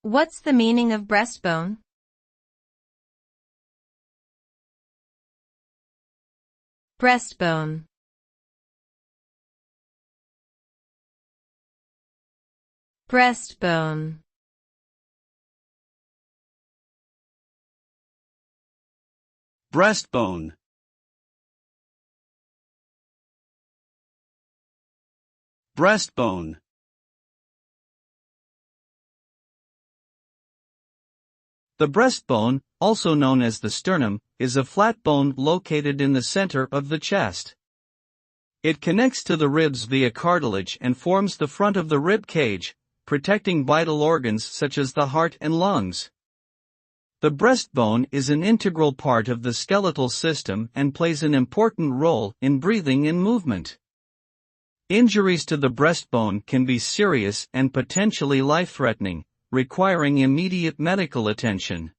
What's the meaning of breastbone? Breastbone. Breastbone. Breastbone. Breastbone. The breastbone, also known as the sternum, is a flat bone located in the center of the chest. It connects to the ribs via cartilage and forms the front of the rib cage, protecting vital organs such as the heart and lungs. The breastbone is an integral part of the skeletal system and plays an important role in breathing and movement. Injuries to the breastbone can be serious and potentially life-threatening, requiring immediate medical attention.